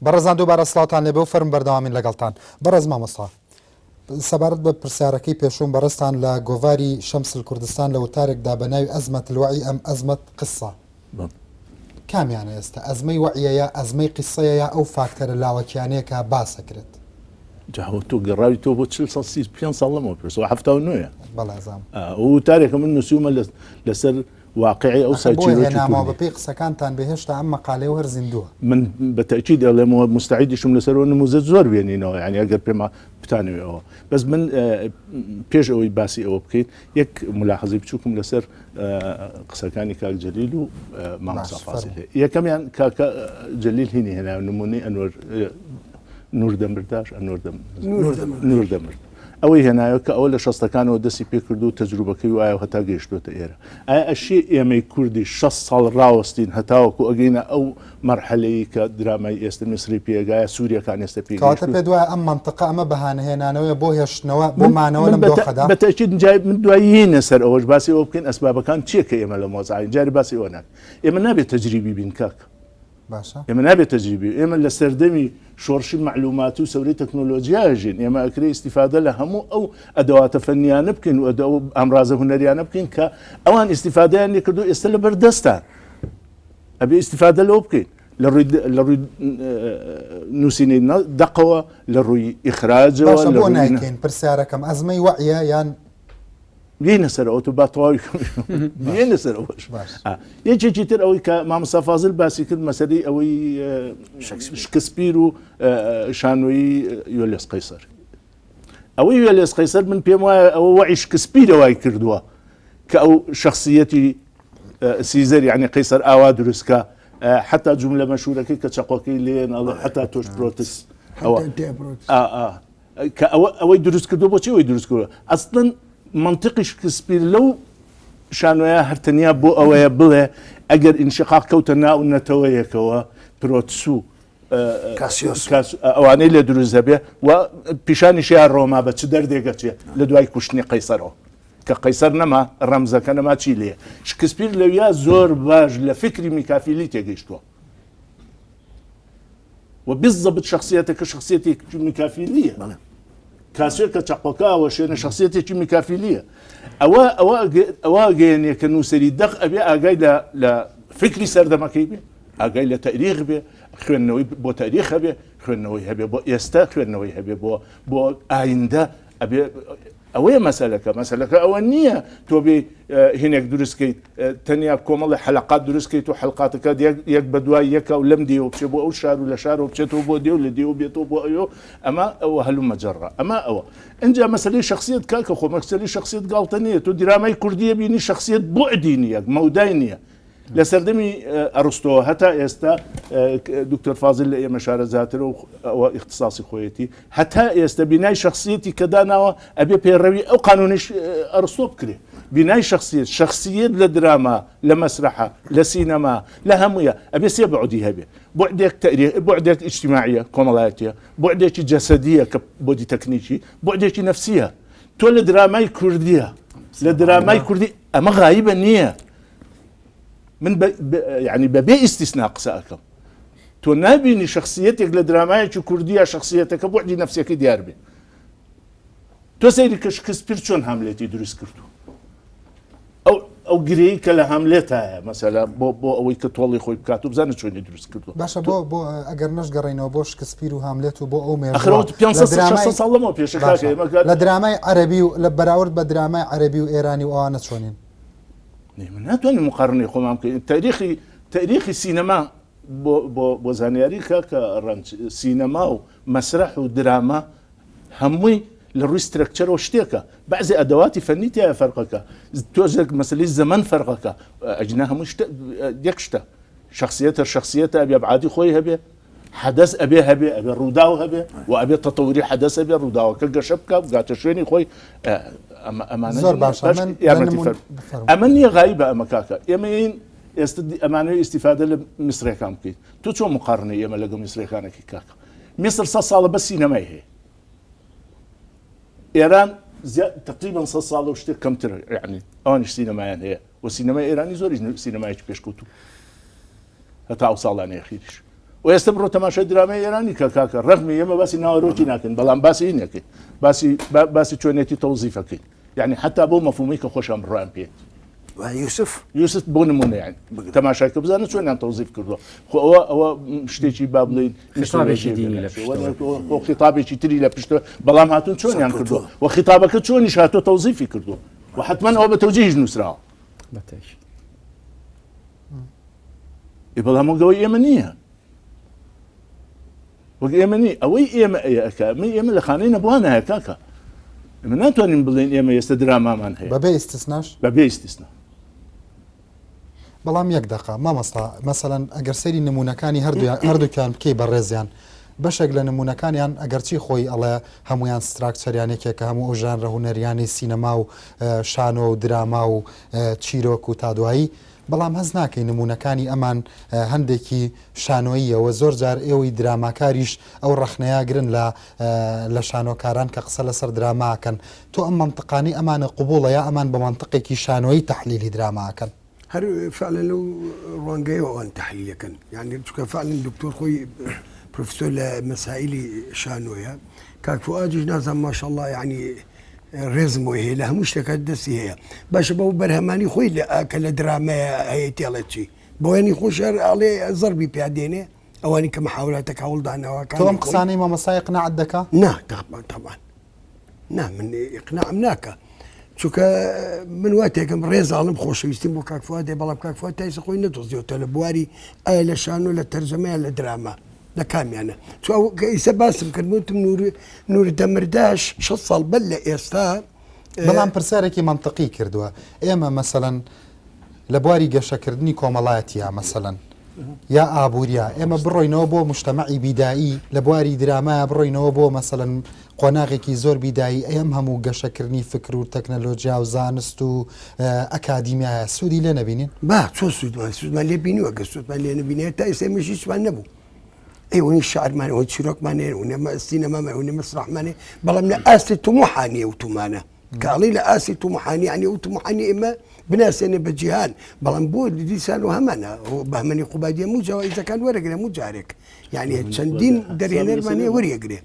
بەڕێزان دووبارە سڵاوتان لێبێ و فەرم بەردەوامین لەگەڵتان. بەڕێز مامۆستا، سەبارەت بە پرسیارەکەی پێشوم بەڕێستان لە گۆڤاری شەمسل کوردستان لە وتارێکدا بە ناوی ئەزمەت الوعی ئەم ئەزمەت قسە کامیانە ئێستا ئەزمەی وعیە یا ئەزمەی قسەیە یا ئەو فاکتەرە لاوەکیانەیە کە باسەکرێت؟ جاوە تۆ گەڕاوی تۆ بۆ 5 ساڵەمەوە پێش 79 بەڵێزام و تارێکە من نووسیومە لەسەر واقعی ئەو سەرچینەوە بەپێی قسەکانتان بهێشتا ئەم مەقالەی هەر زیندووە. من بەتەکید دەڵێمەوە مستعیدیشم لەسەرەوە نموزە زۆر بێنینەوە، یعنی ئەگەر پێما بتانەوێتەوە. بەس من پێش ئەوەی باسی ئەوە بکەیت یەک ملاحەزەی بچووکم لەسەر قسەکانی کاک جەلیل و مامۆستا فازیل. یەکەمیان کاکە جەلیل هینی هێنا نمونەی ئەنوەر نور دەمرداش نور دەمرد ئەوەی هێنایە کە ئەوە لە شەستەکانەوە دەستی پێ کرد و تەجروبەکەی وایە هەتا گەیشتوتە ئێرە. ئایا ئەشی ئێمەی کوردی 6 ساڵ ڕاوەستین هەتاوەکو ئەگەینە ئەو مەرحەلەیە کە درامای ئێستا میسری پێگایە سووریەکان ئێستا پێگەیشتووە پێ دوای ئەم منتقە ئەمە بەهانەهێنانەوەی بۆ هێشتنەوە بمانەوە لەم دۆخەدا. بەتەکید من دوایینە سەر ئەوەش باسی ئەوە بکەین ئەسبابەکان چییە کە ئێمە لە مۆزعین جاری باسی ئەوە ناکەین. ئێمە نابێت تەجریبی بین کاک. ئێمە نابێت تەجریبی، ئێمە لە سەردەمی شۆڕشی معلوماتی و سەوری تەکنۆلۆژیاژین، ئێمە ئەکرێ ئیستیفادە لە هەموو ئەو ئەدەواتە فەنیانە بکەین و ئەمڕازە هونەریانە بکەین کە ئەوان ئیستیفادەیان لێ کردو ئێستا لە بەردەستان ئەبێ ئیستیفادە لەوە بکەین لە ڕووی نووسینەی دەقەوە لە ڕووی ئیخراجەوە بۆ نایکەین پرسیارەکەم ئەزمەی وعیە یان بینە سەر ئەو با تەواوی بینە سەر ئەوش. یەکێکی تر ئەوەی کە مامۆستا فازل باسی کرد مەسەلەی ئەوەی شکسپیر و شانۆیی یۆلیس قەیسەر. ئەوەی یۆلیس قەیسەر من پێم وایە ئەوە وعی شکسپیرەوەی کردووە کە ئەو شخصیەتی سیزەر یعنی قەیسەر ئاوا دروستکە حتا جملە مەشهورەکەی کە چەقۆکەی لێن ئەڵێ حتا تۆش پرۆتس کە ئەوەی دروست کردو بۆچی ئەوەی دروست کردووە ئەسڵەن منطقی شکسپیر لەو شانۆیە هەرتەنیا بۆ ئەوەیە بڵێ ئەگەر ئینشقاق کەوتە ناو نەتەوەیەکەوە پرۆتسو ئەوانەی لە دروست دەبێ و پیشانیشیان ڕۆما بە چ دەردێگەچێ لە دوای کوشتنی قەیسەرەوە کە قەیسەر نەما ڕەمزەکە نەما چی لێ. شکسپیر لەویا زۆر باش لە فکری میکافیلی تێگەیشتووە و بالضبط شخصیەتەکە شخصیەتێکی میکافیلیە. کاسوێت کە چەقۆکەوە شوێنە شخصیەتێکی میکافیلیە. ئەوە گەیەنێ کە نووسری دەق ئەبێ ئاگای لە فکری سەردەمەکەی بێ، ئاگای لە تاریخ بێ، خوێندنەوەی بۆ تاریخ هەبێ، خوێندنەوەی هەبێ بۆ ئێستا، خوێندنەوەی هەبێ بۆ ئایندە. ئەبێ ئەوەیە مەسەلەکە ئەوە نییە تۆ بێ هینێک دروستکەیت تەنیا کۆمەڵی حەلقات دروستکەیت و حەلقاتەکە یەک بە دوای یەکە و لەم دێوە بچێت بۆ ئەو شار و لە شارەوە بچێتەوە بۆ دێو لە دێو بێتەوە بۆ ئەوە ئەمە ئەوە هەلومەجەڕە ئەمە ئەوە ئەنجا مەسەلەی شخصیت کاکە خۆ مەسەلەی شخصیت گاڵتە نییە. تۆ درامای کوردیە بینی شخصیت بوعدی نییە مەودای نییە. لە سەردەمی ئەرستۆ هەتا ئێستا دکتۆر فازل لە ئێمە شارەزاترە و ئەوە اختصاصی خۆیەتی هەتا ئێستا بینای شخصیەتی کە داناوە ئەبێ پێڕەوی ئەو قانونیش ئەرستۆ بکرێ. بینای شخصیت لە دراما لە مەسرحە لە سینەما لە هەموویە ئەبێ سێ بەعدی هەبێ. بعدێک ئیجتیماعیە کۆمەڵایەتیە، بعدێکی جەسەدیە کە بۆدی تەکنیکی، بعدێکی نەفسیە. تۆ لە درامای کوردیە لە درامای کوردی ئەمە غایبە نییە. من يعني ببي استثناء قساءكم تو نابيني شخصيتك لدرامايك كردية شخصيتك بعدي نفسك ديار بي تو سيري كشكسبير شون هاملتي دروس كردو او جريك لهاملتها مثلا بو اوي كتولي خوي بكاتب زانت شون دروس كردو باشا بو اگر نش قرينا بو شكسبير وهاملت وبو او مير اخروت بيانسا شخص الله بيش لدراماي عربي لبراورد بدراماي عربي وايراني وانا شونين من ناتواني مقارنة خو ممكن تاريخي سينما بو زانياري كرنج سينما ومسرح ودراما هموي للروي ستراكشر وشتيكا بعض ادوات فنيتها فرقك توزك مثلا الزمن فرقك اجناها مش يكشتا شخصيتها ابي ابعادي خوي هبي حدث ابي روداو هبي وابي تطوري حدث ابي روداو كشبكه بقات شويني خوي امانه زور باشا امانيه غايبه امكاكا يمين امانه استفاده لمصر كان كي تو شو مقارنه يما لقى مصر كان كاكا مصر صار بس سينما هي ايران تقريبا صار وشتي كم تر يعني اونش سينما يعني هي والسينما الايراني زور سينما بيشكوتو هتا اوصل انا اخيرش و ئێستا بڕۆ تەماشای درامای ئێرانی کە کاکە ڕەخمی ئێمە باسی ناوەڕۆکی ناکەین بەڵام باسی اینەکەین باسی چۆنێتی تەوزیفەکەین یعنی حتا بۆ مەفهومی کە خۆشم بڕیان پێ یوسف بۆ نمونە یعنی تەماشاکە بزانە چۆنیان تەوزیف کردووە خۆ ئەوە شتێکی با بڵێن خۆ خیتابێکی تری لە پشتە بەڵام هاتوون چۆنیان کردووە و خیتابەکە چۆنیش هاتۆ تەوزیفی کردووە و حتما ئەوە بە تەوجیهش نووسراوە بەڵام وەگەوەی ئێمە نییە وەک ئێمە نی ئەوەی ئێمە ئەیەکە ئێمە لە خانەی نەبووانە هەیە کاکە ئێمە ناتوانین بڵێن ئێمە ئێستا درامامان هەیە بەبێ ئیستیسناش بەبێ ئیستیسنا بەڵام یەک دقا مامەستا مەسەڵەن ئەگەر سەیری نمونونەکانی هەردووکیان بکەی بەڕێزیان بەشێک لە نمونونەکانیان ئەگەرچی خۆی ئەڵێ هەمویان ستراکچەریانێکێک کە هەموو ئەو ژانرە هوەریانی سینەما و شانۆ و دراما و چیرۆک و تادوایی بەڵام هەز ناکەی نمونونەکانی ئەمان هەندێکی شانۆییەوە زۆر جار ئێوەی دراماکاریش ئەو ڕەخنەیەگرن لە شانۆکاران کە قسە لەسەر دراماکەن تۆ ئەم منطقانی ئەمانە قوبوڵە یا ئەمان بە منطقێکی شانۆیی تەحلیلی دراماکەن هر فعلا لو روانجاي وان تحليل كان يعني فعلا الدكتور خوي بروفيسور لمسائل شانويا كاك فؤاد ناس ما شاء الله يعني رزمو هي لها مش تكدسي هي باش بو برهماني خوي لاكل دراما هي تيلتشي بواني خوش عليه ضربي بياديني اواني كمحاولاتك حول دعنا وكان توم قصاني ما مسايقنا عندك نعم طبعا نعم من اقناع مناك شو من وقتها كم ريز عالم خوش يستمو كاك فؤاد بلام كاك فؤاد تايس خوي ندوزيو تلبواري اي لشانو للترجمه للدراما لكام يعني شو كيس باسم كلمتم نور دمرداش شصل بلا استا بەڵام پرسیارێکی منطقی کردووە ئێمە مەسەلەن لە بواری گەشەکردنی کۆمەڵایەتیە مەسەلەن یا ئابووریا ئێمە بڕۆینەوە بۆ مشتەمەعی بیدایی لە بواری درامایە بڕۆینەوە بۆ مەسەلەن قۆناغێکی زۆر بیدایی ئەم هەموو گەشەکردنی فکر و تەکنەلۆژیا و زانست و ئەکادیمیایە سوودی لێ نەبینین با چۆ سوودمان لێ بینیوە گە سوودمان لێ نبینێت تا ئێستا مەشیشمان نەبوو ئەوەی شعرمانە ئەوە چیرۆکمانێ ونەمە سینەمامە ونە مەسرحمانێ بەڵام لە ئاستی تومحانی ئەوتومانە كالي لا اسي طموحاني يعني او طموحاني اما بناسني بجيهان بلان بود ديسان وهمنا بهمني قباديه مو جوا اذا كان ورق مو جارك يعني تشندين دريانير ماني وريقري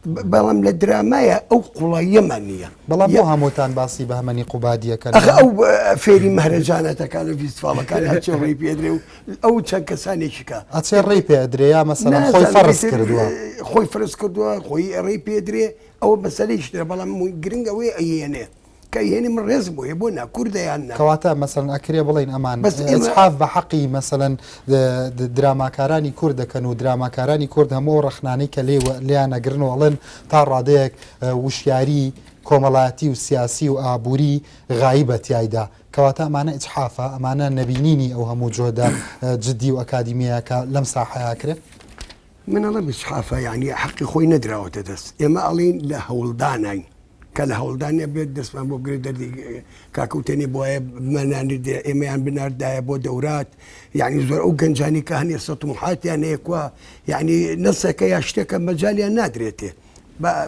بلام للدرامايا او قلايه مانيه بلام مو هموتان باسي بهمني قباديه كان او فيري مهرجانات كان في استفاضه كان هاتشي ريبي ادري او تشكساني شكا هاتشي ريبي ادري مثلا خوي فرس كردوا خوي فرس كردوا خوي ريبي ادري او مسألة يشتري بلام جرينجا وي ايانه كايني من رزمو يبونا كرده يعني كواتا مثلا اكري بلين امان بس اصحاف بحقي مثلا دراما كاراني كرد كانوا دراما كاراني كرد همو رخناني كلي ليانا قرنو ولن تار راديك وشياري كومالاتي وسياسي وابوري غايبه تايدا كواتا معنا اصحافه معنا نبينيني او همو جوده جدي واكاديميه لمساحه اكري من الله بصحافة يعني حقي خوي ندرة وتدس إما ألين لهولدانين كالهولدان بيدرس ما بقدر دردي كاكو تاني بوي منان إما يعني بنار دايا بو دورات يعني زور أوجن جاني كهني طموحات يعني كوا يعني نصك يشتكى مجالي نادرته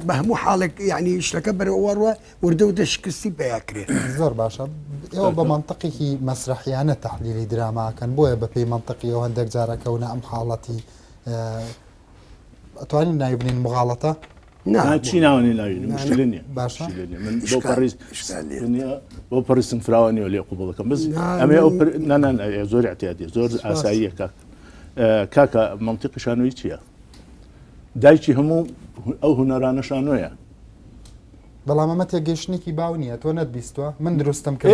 بهمو حالك يعني اشتكى بروا وردو دشكسي بياكري زور باشا او بمنطقي مسرحيانه تحليلي دراما كان بوي ببي منطقي وهندك جارا كونا ام حالتي أتواني نايبني المغالطة؟ نعم شي ناوني نايبني مشكلة باشا من بو باريس فراوني ولا قبولكم بس أما نا زور اعتيادي زور أساسية كاكا منطقة شانويتشيا دايتشي همو أو هنا رانا شانويا بەڵام ئەمە تێگەیشتنێکی باو نییە تۆ نەتبیستوە من دروستم کرد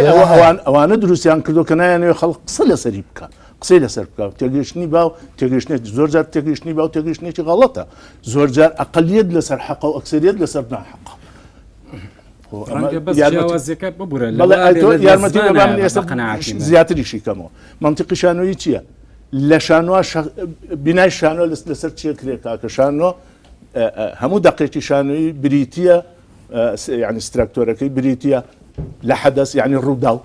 ئەوانە دروستیان کردو کە نایانەوە خەڵک قسە لەسەری بکە قسەی لەسەر بکە تێگەیشتنی باو تێگەیشتنێک زۆر جار تێگەیشتنی باو تێگەیشتنێکی غەڵەتە زۆر جار ئەقەلیەت لەسەر حەقە و ئەکسەریەت لەسەر ناحەقە یارمەتی بەبام ئێستا زیاتریشی کەمەوە منطقی شانۆیی چییە لە شانۆ بینای شانۆ لەسەر چیە کرێ کاکە شانۆ هەموو دەقێکی شانۆیی بریتیە يعني استراكتوركي بريتيا لحدث يعني الروداو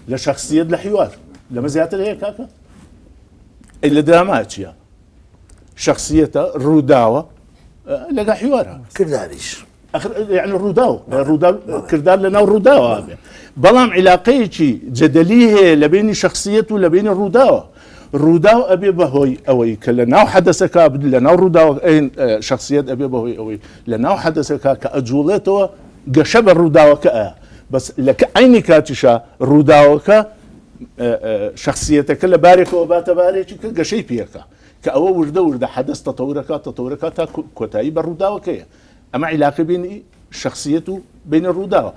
لشخصية لحوار لما زيادة هيك هكا اللي دراماتشيا شخصية الروداوة لقى حوارها كرداريش يعني الروداو كردار لنا الروداوة بلام علاقيتي جدليه لبين شخصيته لبين الروداوة ڕوودا و ئەبێ بەهۆی ئەوەی کە لە ناو حەدەسەکە لە ناو ڕووداوە شخصیت ئەبێ بەهۆی ئەوەی لە ناو حەدەسەکە کە ئەجوڵێتەوە گەشە بە ڕووداوەکە بەس لە عینی کاتیشە ڕووداوەکە شخصیتەکە لە بارێکەوە باتە بارێکی کە گەشەی پێەکە کە ئەوە وردە حەدەس تەتەورەکە تا کۆتایی بە ڕووداوەکەیە ئەمە عیلاقە بینی شخصیت و بینە ڕووداوە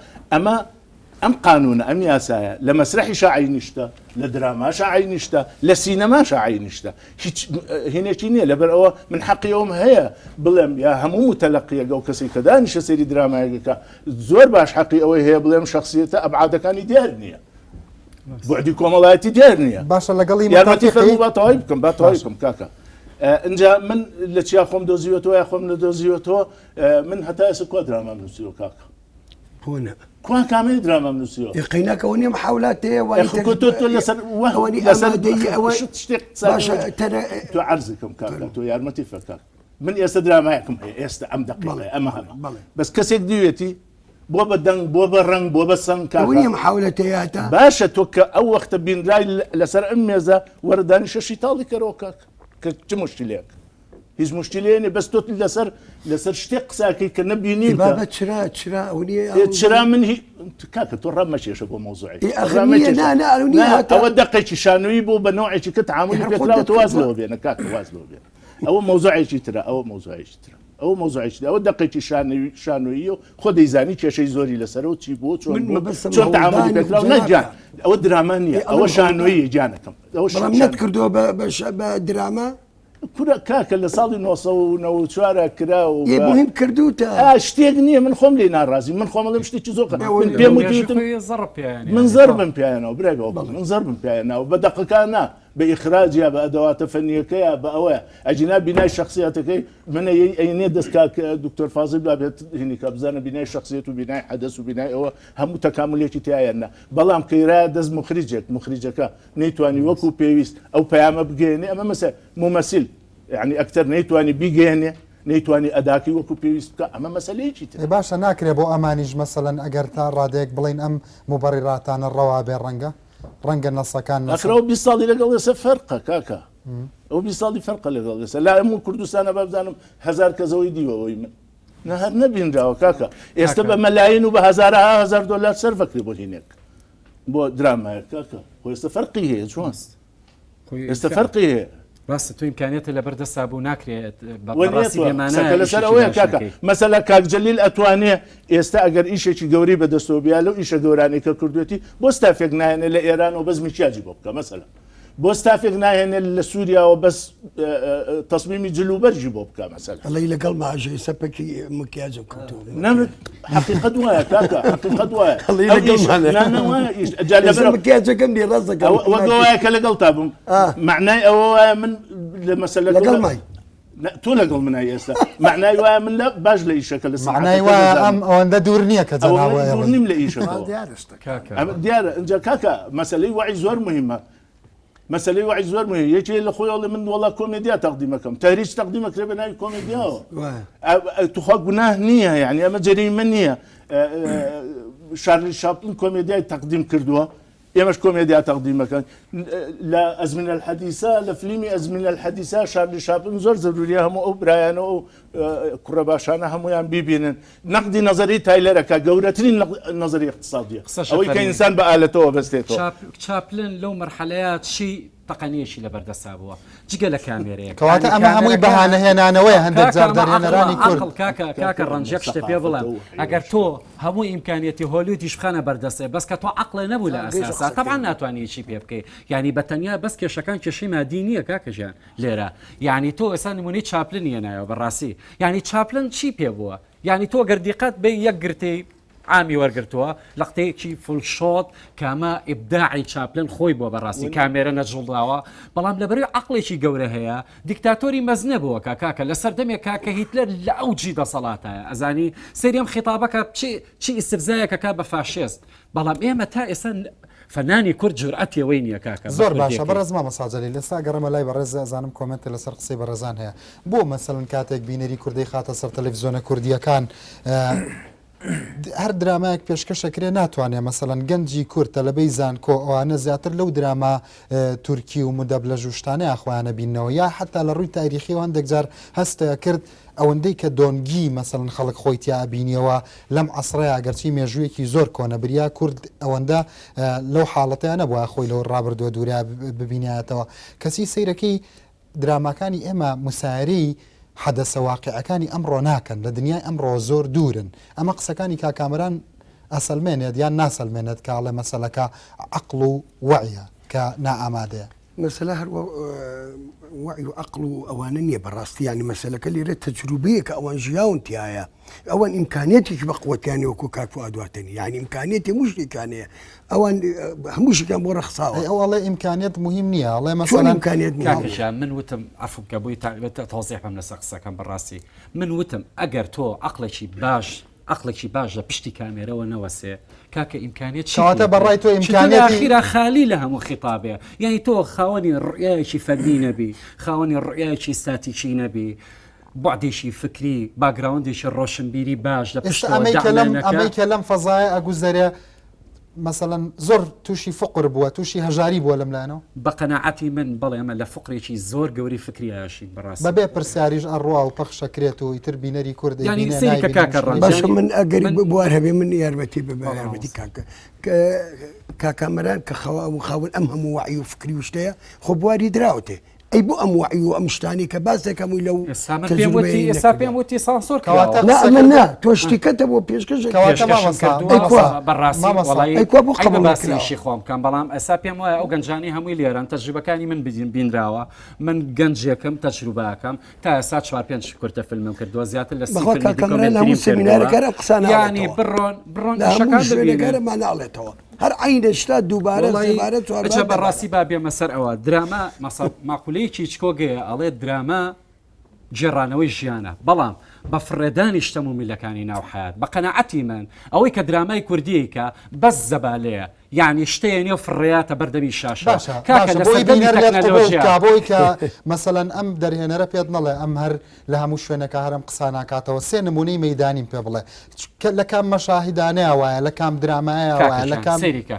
ئەم قانونە ئەم یاسایە لە مەسرحی شاعی نیشتە لە درامە شاعی نیشتە لە سینەما شاعی نیشتە هیچ هێنێکی نییە لەبەر ئەوە من حەقیەوەم هەیە بڵێم یا هەموو متەلەقیە گەو کەسی کە دانیشە سەیری درامایەکە زۆر باش حەقی ئەوەی هەیە بڵێم شخصیتە ئەبعادەکانی دیار نییە بعدی کۆمەڵایەتی دیار نییە باشە لەگەڵی یارمەتی فەرموو باتەوای بکەم کاکە اینجا من لە چیا خۆم دۆزیوەتەوە یا خۆم نەدۆزیوەتەوە من هەتا ئێستا کوا درامام نووسیوە کاکە هنا كوا كامل دراما من السيوف يقيناك وني محاولات كنت تعرزكم كاكا تو يارمتي فكاك من يستدرا معكم هي ام دقيقه امها بس كسيك ديوتي بوبا دن بوبا رنگ بوبا سن كاكا وني محاولتياتا باشا توكا او وقت بين راي لسر اميزا ورداني شي طالي كروكاك كمشكلك هیچ مشکلێنێ بەس تۆ لەسەر شتێک قساکەی کە نەبینی بابە چرا من کاکە تۆ ڕەم مەچێشە بۆ مۆزوعی ئەوە دقێکی شانووی بۆ بە نوعێکی کە تعاملی پێکراوە وازلەوە بێنە کاکە وازلەوە بێنە ئەوە مۆزوعێکی ترە ئەوە مۆزوعێکی ئەوە دقێکی شانووی و خۆ دەیزانی کێشەی زۆری لەسەر و چی بۆ چۆن تعاملی پێکراوە نەجان ئەوە دراما نییە ئەوە شانووی جانەکەم ئەوە نەت کردووە بە دراما كورا كاكا اللي صار نو شوارع كرا مهم كردوتا شتيق نيه من خم لي نارازي من خم اللي مشتي تزوق من زرب يعني من زرب بيانا وبريغو من زرب بيانا وبدق كان باخراجها بادوات فنيه كيا باوا اجناب بناء شخصيتك من اي ندس كاك دكتور فاضل بلا هني كابزانا بناء شخصيته وبناء حدث وبناء هو هم تكامليه تاعنا بلام كيرا دز مخرجك نيتواني وكو بيويست او بيام بجيني اما مثلا ممثل يعني اكثر نيتواني بيجيني نيتواني اداكي وكو بيويست اما مساله هيك باشا ناكري بو امانيج مثلا اگر تا راديك بلين ام مبرراتان الروابع رنگا نصا كان اخر بيصلي لقال فرقه كاكا او بيصلي فرقه لقال لا مو كردستان بابزانم هزار كزوي دي ويمن نهار نبين راو كاكا يستبى ملايين وبهزارها $1000 سرفك بو هناك بو دراما كاكا هو يستفرقي هي شو يستفرقي هي بس تو امكانيات اللي برد الصابون ناكري براسي بمعنى مثلا كاك جليل اتواني يستاجر شيء قوري بدستو بيالو ايش قوراني كردوتي بوستافقنا هنا لايران وبس مش يجيبك مثلا بوستافقنا هنا لسوريا وبس تصميم جلوبر جيبوبك مثلا الله يلقى ما اجي سبك مكياج وكنتو نعم حقيقه وايا كاكا حقيقه وايا الله يلقى لا لا جال مكياج كمدي رزق وقوايا كلا قلتابهم معناه او من مثلا لقل ماي لا تولق من هي معناه يوا من لا باج لي شكل معناه يوا ام وند دورنيه كذا دورني ملاقي شكل كاكا ديار انت كاكا مساله وعي زور مهمه مساله وعي زور مهمه يجي لاخويا من والله كوميديا تقديمكم تهريج تقديمك لبناء كوميديا تخاق بناه نيه يعني اما جريمه نيه شارلي شابلن كوميديا تقديم كردوها يمش كوميديا تقديمك لا أزمنة الحديثة لفيلمي أزمنة الحديثة شارلي شابلن زور ضروري هم أو برايان أو كرباشانا هم يعني بيبينن نقدي نظري تايلر كجورتني نظرية اقتصادية أو كإنسان بآلته بس تيتو شابلن لو مرحلات شيء تقنيه شي لبرد السابوه جيجا لكاميرا كواتا اما هموي بهانه هنا نوي هندك زاردار هنا راني كل كاكا رنجك شتي بلا اگر تو همو امكانيتي هوليود يشخانه بردسه بس كتو عقل نبو لا اساسا طبعا ناتواني شي بيبكي يعني بتنيا بس كشكان كشي مادينيه كاكا جان ليره يعني تو اسان موني شابلن ينا بالراسي يعني شابلن شي بيبوا يعني تو قرديقات بي يقرتي عامي ورقرتوها لقطي شي فول شوت كما ابداعي شابلن خوي بو براسي كاميرا نجلداوا بلام لبري عقلي شي قوره هي ديكتاتوري مزنبو كاكا لسردم كاكا هتلر لاوجي دا صلاتها ازاني سيريم خطابك شي استفزايك كابا فاشيست بلام ايه متى اسن فناني كرد جرأتي وين يا كاكا زور باشا برز ما مساجلي لسا قرم لاي برز زانم كومنت لسر قصي برزان هي بو مثلا كاتك بينري كردي خاطر سر تلفزيون كرديه كان هەر درامایك پێشکەشەکرێ ناتوانێت مەسەڵەن گەنجی کورد تەلەبەی زانکۆ ئەوانە زیاتر لەو دراما تورکی و مدەبلە ژوشتانەی ئەخوایانە بینەوە یا حتا لە ڕووی تاریخی هەندێک جار هەستەیە کرد ئەوەندەی کە دۆنگی مەسەڵەن خەڵک خۆی تیا بینیەوە لەم عەسڕەیە ئەگەرچی مێژوویەکی زۆر کۆنە بریا کورد ئەوەندە لەو حاڵەتەیە نەبووە خۆی لەوە ڕابردووە دووریا ببینایەتەوە کەسی سەیرەکەی دراماکانی ئێمە مسایرەی حدەسە واقعەکانی ئەمڕۆ ناکەن لە دنیای ئەمڕۆ زۆر دوورن ئەمە قسەکانی کاکامران ئەسەلمێنێت یان ناسەلمێنێت کاڵێ مەسەلەکە عەقڵ و وەعیە کە نائامادەیە مەسەلا هەر وعی و عەقڵ و ئەوانە نییە بەڕاستی ینی مەسەلەکە لێرە تەجروبەیە کە ئەوان ژیاون تایە ئەوان ئیمکانێتێکی بە قووەتیانی وەکو کاک فوادواتنی یعنی ئیمکانێتی مشتێکانەیە ئەوان هەمووشیان بۆ ڕەخساوە ئەوڵێ ئیمکانێت مهم نییە ئەڵێ مەسەڵەن ئیمکانێت کاکەشا من وتم عفو بکە بۆی تەوزیح بەم لەسەر قسەکەم بەڕاستی من وتم ئەگەر تۆ عەقڵێکی باش لە پشتی کامێرەوە نەوەسێ کاکە ئیمکانێت کەواتە بەڕای تۆ ئیمکانێتی ئاخیرا خالی لە هەموو خیتابێ یعنی تۆ خاوەنی ڕوئایەکی فەردی نەبی خاوەنی ڕوئایەکی استاتیکی نەبی بعدێکی فکری باگراوندێکی ڕۆشنبیری باش لە ئەمەی کە لەم فەزایە ئەگوزەرێ مثلەن زۆر تووشی فقر بووە تووشی هەژاری بووە لەملایەنەوە بە قەناعەتی من بەڵێ ئەمە لە فقرێکی زۆر گەوری فکریاشی بەڕاستی بەبێ پرسیاریش ئەڕوا و پەخشەکرێت و ئیتر بینەری کوردی باشە من ئەگەری بوار هەبێ من یارمەتی بە یارمەتی کاکە کاکامەران کە خاون ئەم هەموو وعی و فکری وشتەیە خۆ بواری دراوتێ ئەی بۆ ئەم وعی و ئەم شتانی کە باس دەکەمووی لەو ئێستا پێم وتی سانسۆر تۆ شتیکەتە بۆ پێشکەشێکی خۆم کەم بەڵام ئەسا پێم وایە ئەو گەنجانی هەمووی لێران تەجروبەکانی من بینراوە من گەنجێکم تەجروبەکەم تا ئێستا 4-5 کورتە فیلمم کردووە زیاتر لە سەمینارەکەی بڕۆن ناڵێتەوە هەر عینە شتا دووبارە بەڕاستی با بێمە سەر ئەوە دراما ماقولەیەکی چکۆگەیە ئەڵێ دراما جێڕانەوەی ژیانە بەڵام بە فڕێدانی شتە و میلەکانی ناوحیات بە قەناعەتی من ئەوەی کە درامای کوردیەکە بەس زەبالەیە یعنی شتێ نێو فڕێاتە بەردەمی شاشە بۆی کە مەسەلەن ئەم دەرهێنەرە پێت نەڵێ ئەم هەر لە هەموو شوێنەکە هەرم قسە ناکاتەوە سێ نمونەی مەیدانیم پێ بڵێ لە کام مەشاهیدانەیە وایە لە کام درامایە وایە لە کام سەریکە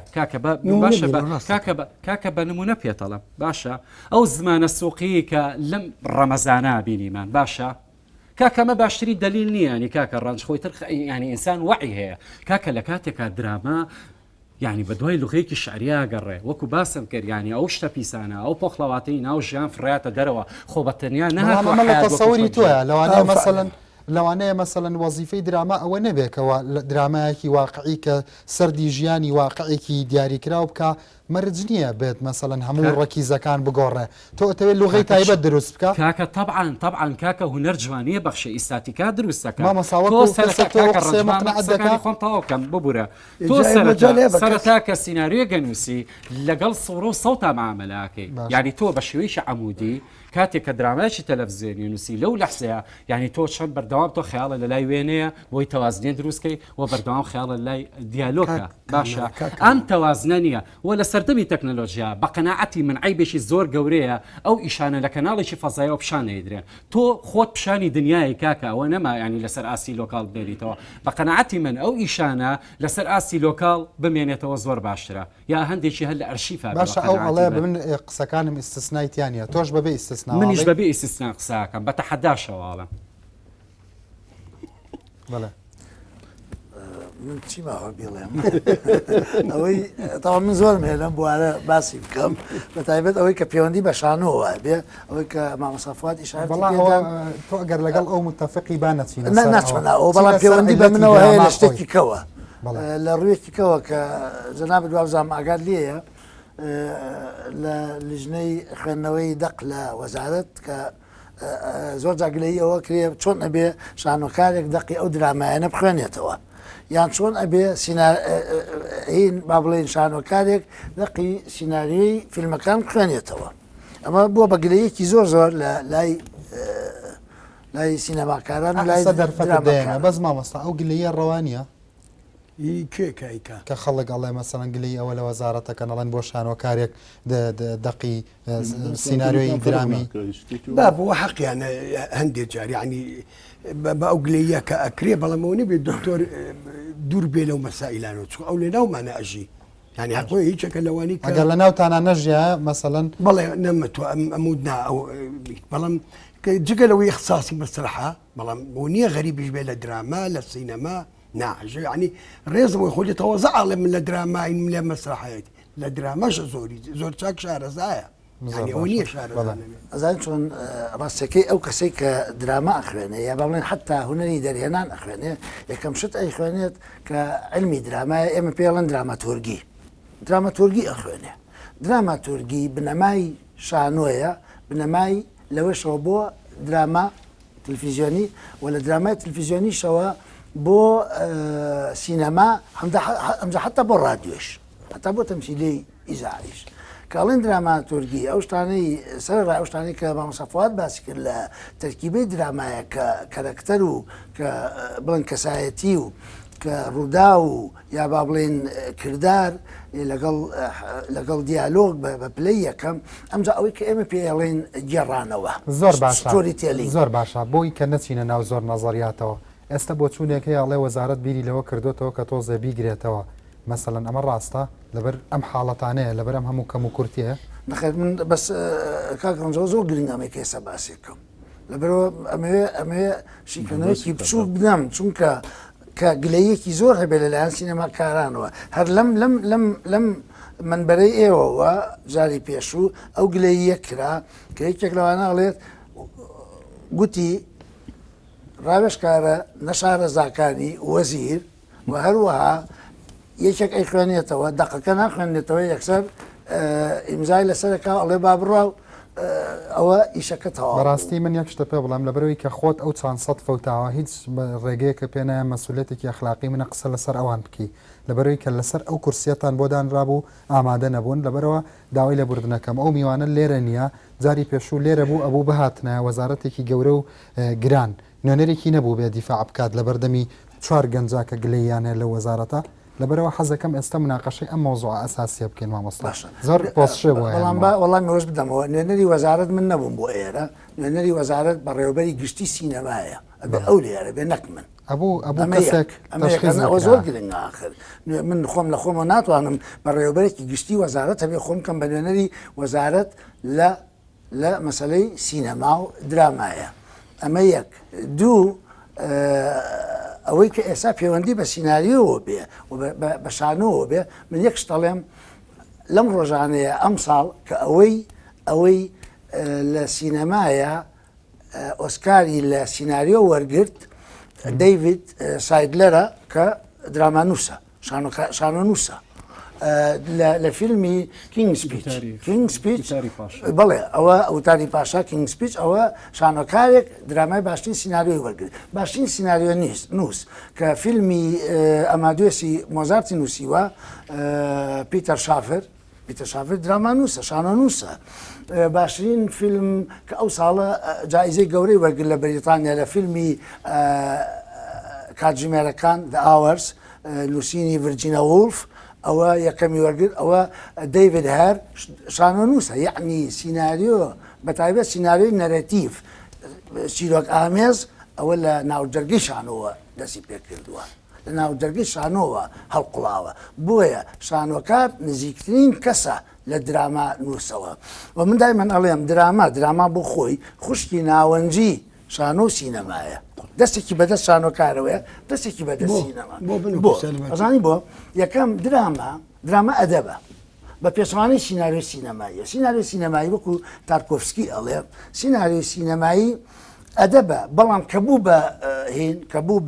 کاکە بە نمونە پێتەڵم باشە ئەو زمانە سوقی کە لەم ڕەمەزانە بینیمان باشە کاکەمە باشتری دلیل نییە ینی کاکە ڕەنج خۆیتر ینی ئینسان وعی هەیە کاکە لە کاتێکا دراما یعنی بە دوای لوغەیەکی شعریا گەڕێ وەکو باسم کرد ینی ئەو شتە پیسانە ئەو پۆخڵەواتەی ناو ژیان فڕاتە دەرەوە خۆ بە تەنیا نەهاتە تەسەوری تۆیە لەوانەیە مەسەڵەن لەوانەیە مەسەڵەن وەزیفەی دراما ئەوە نەبێکەوە درامایەکی واقعی کە سەردی ژیانی واقعێکی دیاریکرااو بکە مەرج نییە بێت مەسەڵەن هەموو ڕەکیزەکان بگۆڕێ تۆ ئەتەوێت لوغەی تایبەت دروست بکە کاکە طبعاً کاکە هونەر جوانیە بەخشە ئیستاتیکا دروستەکە خۆم تاوکەم ببوورە تۆ سەرەتا کە سیناریۆ گەنووسی لەگەڵ سوڕە و سەوتا معاملەکەی یعنی تۆ بە شێوەیەکی عەمودی کاتێک کە درامایکی تەلەڤیزیۆنی نووسی لەو لەحزەیە یعنی تۆ چەند بەردەوام تۆ خەیاڵە لە لای وێنەیە بۆی تەوازنێ دروستکەی و بەردەوام خەیاڵە لای دیالۆگە باشە ئەم تەوازنە نییە و لە سەردەمی تەکنۆلۆژیا بە قەناعەتی من عیبێکی زۆر گەورەیە ئەو ئیشانە لە کەناڵێکی فەزایەوە پیشانەیدرێن تۆ خۆت پیشانی دنیای کاکە ئەوە نەما ینی لەسەر ئاسی لۆکاڵ بێریتەوە بە قەناعەتی من ئەو ئیشانە لەسەر ئاسی لۆکاڵ بمێنێتەوە زۆر باشترە یا هەندێکی هەر لە ئەرشیفا باشە ئەو ئەڵێ من قسەکانم ئیستثنایتیانە تۆش بەبێ ئیستثنا منیش بەبێ ئیستثنا قساکەم بە تەحەداشەواڵم بەڵێ من چی ماوە بڵێم ئەوەی تاوا من زۆرم هێ لەم بوارە باسی بکەم بە تایبەت ئەوەی کە پەیوەندی بە شانۆوە بێ ئەوەی کە مامۆستا فواد ئیشارەتی تۆ ئەگەر لەگەڵ ئەو متتەفقی با نەچینە ناچمەوە بەڵام پەیوەندی بە منەوە هەیە لە شتێکی کەوە لە ڕوویەکی کەوە کە جەناب دوابزانام ئاگاد لێیە لە لیژنەی خوێندنەوەی دەق لە وەزارەت کە زۆر جاگلەی ئەوە کرێ چۆن ئەبێ شانۆکارێک دەقی ئەو درامایانە بخوێنێتەوە یان چۆن ئەبێ هین با بڵێن شانۆکارێک دەقی سیناریۆی فیلمەکان بخوێنێتەوە ئەمە بووە بەگلەیەکی زۆر زۆر لە لای سینەماکاران لای دەرفەت بەس مامۆستا ئەو گلەیە ڕەوانیە کێکایکە کە خەڵک ئەڵێ مەسەڵەن گلی ئەوە لە وەزارەتەکە نەڵێن بۆ شانۆکارێک دەقی سیناریۆی درامی بابەوە حەقییانە هەندێک جار ینی بە ئەو گلەیە کە ئەکرێ بەڵامەوەنی بێت دکتۆر دوور بێ لەو مەسائلانەوە چوو ئەو لێ ناومانە ئەژی ینی حقۆی هیچەکە لەوانی ئەگەر لە ناوتانە نەژە مەسەڵەن بەڵێ نەمەتوە ئەمود نا بەڵام جگە لەوەی اختصاصی مەسرحە بەڵام بۆ نییە غەریبیش بێ لە دراما لە سینەما ناژە ینی ڕێزمەوەی خۆی تەوەزە ئاڵێ من لە دراماین لە مەسرحەتی لە درامەشە زۆر چاک شارەزایە ئەو نییە شارە ئەزان چۆن ڕاستەکەی ئەو کەسەی کە دراما ئەخوێنێ یا بەڵێن حتا هوەری دەرهێنان ئەخوێنێ یەکەم شت ئەیخوێنێت کە علمی درامایە ئێمە پێڵەن دراماتۆرگی ئەخوێنێ دراماتۆرگی بنەمای شانۆیە بنەمای لەوەشەوە بۆ دراما تلڤیزیۆنی و لە درامای تلڤیزیۆنیشەوە بۆ سینەما ئەمجا حتا بۆ ڕادیۆش حتا بۆ تەمسیلی ئیزاعیش کاڵین دراماتۆرگی ئەو شتانەی سەرڕای ئەو شتانەی کە مامۆستا فواد باسی کرد لە تەرکیبەی درامایە کە کەرەکتەر و کە بڵێن کەسایەتی و کە ڕوودا و یا با بڵێن کردار لەگەڵ دیالۆگ بە پلەی یەکەم ئەمجا ئەوەی کە ئێمە پێڵێن گێڕانەوە زۆر باشە ستۆریتێلینگ زۆر باشە بۆی کە نەچینە ناو زۆر نەزەریاتەوە ئێستا بۆ چوونێک هەیەڵێ وەزارەت بیری لەوە کردوتەوە کە تۆزێ بیگرێتەوە مەسەڵەن ئەمە ڕاستە لەبەر ئەم حاڵەتانەیە لەبەر ئەم هەموو کەم و کورتیە نەخێت من بەس کاکڕۆنجەوە زۆر گرنگامێک ئێستا باسێکم لەبەرەوە ئەمێ شیکردنەوەیکی بچوو بدەم چونکە کە گلەیەکی زۆر هەبێ لەلایەن سینەماکارانەوە هەر لەم منبەرەی ئێوەوە جاری پێشوو ئەو گلەیە کرا کە یەکێک لەوانە ئەڵێت گوتی ڕاوێژکارە نەشارەزاکانی وەزیر و هەروەها یەکێک ئەی خوێنێتەوە دەقەکە ناخوێنێتەوە یەکسەر ئیمزای لەسەرەکە ئەڵێ با بڕوا و ئەوە ئیشەکە تەواو بەڕاستی من یەک شتە پێ بڵام لەبەرەوەی کە خۆت ئەو 400 فەوتاوە هیچ ڕێگەیەکە پێنایە مەسئولێتێکی ئەخلاقی منە قسە لەسەر ئەوان بکەی لەبەرەوەی کە لەسەر ئەو کورسیەتان بۆ دانرابوو ئامادە نەبوون لەبەرەوە داوای لە بردنەکەم ئەو میوانە لێرە نییە جاری پێشوو لێرە بوو ئەبوو بهاتنە وەزارەتێکی گەورە و گران نوێنەرێکی نەبوو بێ دیفاع بکات لە بەردەمی 4 گەنجاکە گلەیانێ لە وەزارەتە لەبەرەوە حەزەکەم ئێستا مناقەشەی ئەم مۆزوع ئەساسیە بکەین مامۆستا زۆر پۆسشێ بۆ وەڵامی ڕۆژ بدەمەوە نوێنەری وەزارەت من نەبووم بۆ ئێرە نوێنەری وەزارەت بەڕێوەبەری گشتی سینەمایە ئەبێ ئەو لێرە بێ نەک من ئەبوو کەسێک زۆر گرنگ آخر من خۆم لە خۆمە ناتوانم بەڕێوەبەرێکی گشتی وەزارەت هەبێ خۆم کەم بە نوێنەری وەزارەت لە مەسەلەی سینەما و درامایە ئەمە یەک دوو ئەوەی کە ئێستا پەیوەندی بە سیناریۆوە بێ و بە شانۆوە بێ من یەک شتەڵێم لەم ڕۆژانەیە ئەم ساڵ کە ئەوەی لە سینەمایە ئۆسکاری لە سیناریۆ وەرگرت دەیڤید سایدلەرە کە درامانووسە شانۆنووسە لە فیلمی کینگ سپیچ بڵێ ئەوە ئەوتاری پاشا کینگ سپیچ ئەوە شانۆکارێک درامای باشترین سیناریۆی وەرگرت باشترین سیناریۆ نووس کە فیلمی ئەمادوێسی مۆزارتی نووسیوە پیتەر شافر درامانووسە شانۆنووسە باشترین فیلم کە ئەو ساڵە جایزەی گەورەی وەرگرت لە بەریتانیا لە فیلمی کاتژمێرەکان The Hours نووسینی ڤرجینە وولف ئەوە یەکەمی وەرگرت ئەوە دەیڤید هەر شانۆنووسە یعنی سیناریۆ بەتایبەت سیناریۆی نەرەتیڤ چیرۆک ئامێز ئەوە لە ناوجەرگەی شانۆوە دەستی پێ کردووە لە ناوجەرگەی شانۆوە هەڵقوڵاوە بۆیە شانۆکار نزیکترین کەسە لە دراما نووسەوە و من دایمەن ئەڵێم دراما بۆ خۆی خوشکی ناوەنجی شانۆ سینەمایە دەستێکی بەدەست شانۆکارەوەیە دەستێکی بەدەست سینەما ئەزانی بۆ یەکەم دراما ئەدەبە بە پێچوانەی سیناریۆ سینەماییە سیناریۆ سینەمایی وەکو تارکۆفسکی ئەڵێ سیناریۆ سینەمایی ئەدەبە بەڵام کە بوو بە هین کە بوو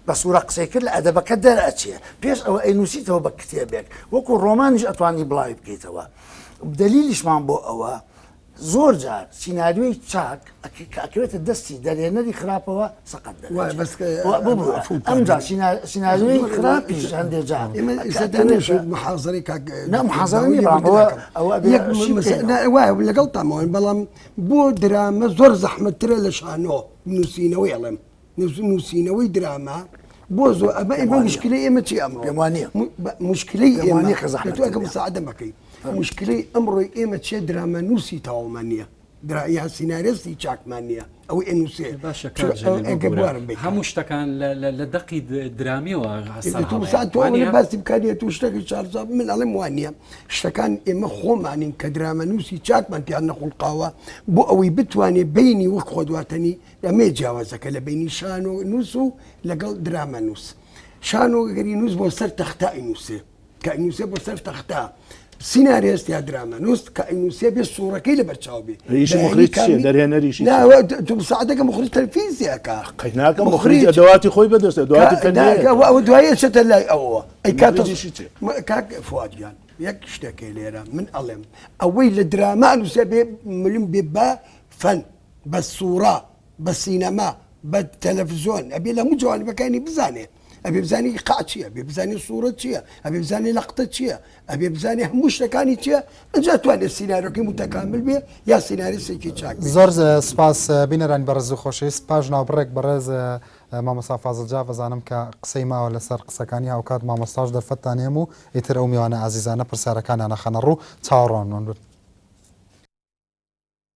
بە سوورە قسەی کرد لە ئەدەبەکە دەرئەچێ پێش ئەوە ئەینووسیتەوە بە کتێبێک وەکو ڕۆمانیش ئەتوانی بڵاوی بکەیتەوە دلیلیشمان بۆ ئەوە زۆر جار سیناریۆی چاک ئەکەوێتە دەستی دەرێنەری خراپەوە سەقەت ئەمجا سیناریۆی خراپیش هەندێک جار وایە لەگەڵ تامەوەن بەڵام بۆ درامە زۆر زەحمەتترە لە شانۆ نووسینەوەی ئەڵێم نووسینەوەی درامە بۆ زۆر ئەمە ئێمە مشکلەی ئێمە چی ئەمڕۆ پێم وانییە. مشکلەی وانییە ئێمە کە زەحمەت تو ئەگە مساعدە مەکەی مشکلەی ئەمڕۆی ئێمە چێ درامە نووسی تاوامان نییە یا سینارێستی چاکمان نییە ئەوەی ئەنووسێ باشە ئەگە بوارم بێت هەموو شتەکان لە دەقی درامیەوە تۆ باسی بکارێت و شتێکی چارزاب من ئەڵێم وانە شتەکان ئێمە خۆمانین کە درامە نووسی چاکمان پیان نەخڵقاوە بۆ ئەوەی بتوانێت بینی وەک خۆدواتنی ئەمێ جیاوازەکە لە بینی شان و نووس و لەگەڵ درامە نووس شان و گەری نووس بۆ سەر تەختا ئینووسێ کە ئینووسێ بۆ سەر تەختا سینارێست یا درامە نووست کە ئینووسێ بێ سوورەکەی لە بەرچاو بێ ریشی مخریج چییە؟ دەرهێنەریشی تو مساعدەکە مخریج تەلەڤیزیەکە قەیناکە مخریج ئەدەواتی خۆی بەدەستێ دوواتی فەنیە ئەو دوایە چێتە لای ئەوە ئەی مخریجیشی چێ؟ کاک فوادیان یەک شتێکی لێرە من ئەڵێم ئەوەی لە دراما نووسێ بێ ملم بێ بە فەن بە سوورە بە سینەما بە تەلەڤیزۆن ئەبێ لە هەموو جوانبەکانی بزانێ ئەبێ بزانی قاع چییە بێ بزانی سوورە چییە ئەبێ بزانی لەقتە چییە ئەبێ بزانی هەموو شتەکانی چییە ئەجا توانێت سینارۆکی متەکامل بێ یا سیناریسێکی چاک زۆر سپاس بینەرانی بەڕێز و خۆشەویست پاش ناوبڕێک بەڕێز مامۆستا فازڵجا بەزانم کە قسەی ماوە لەسەر قسەکانی هاوکات مامۆستاش دەرفەتان هێم و ئیتر ئەو میوانە ئازیزانە پرسیارەکانیان نەخەنە ڕوو چاوەڕوان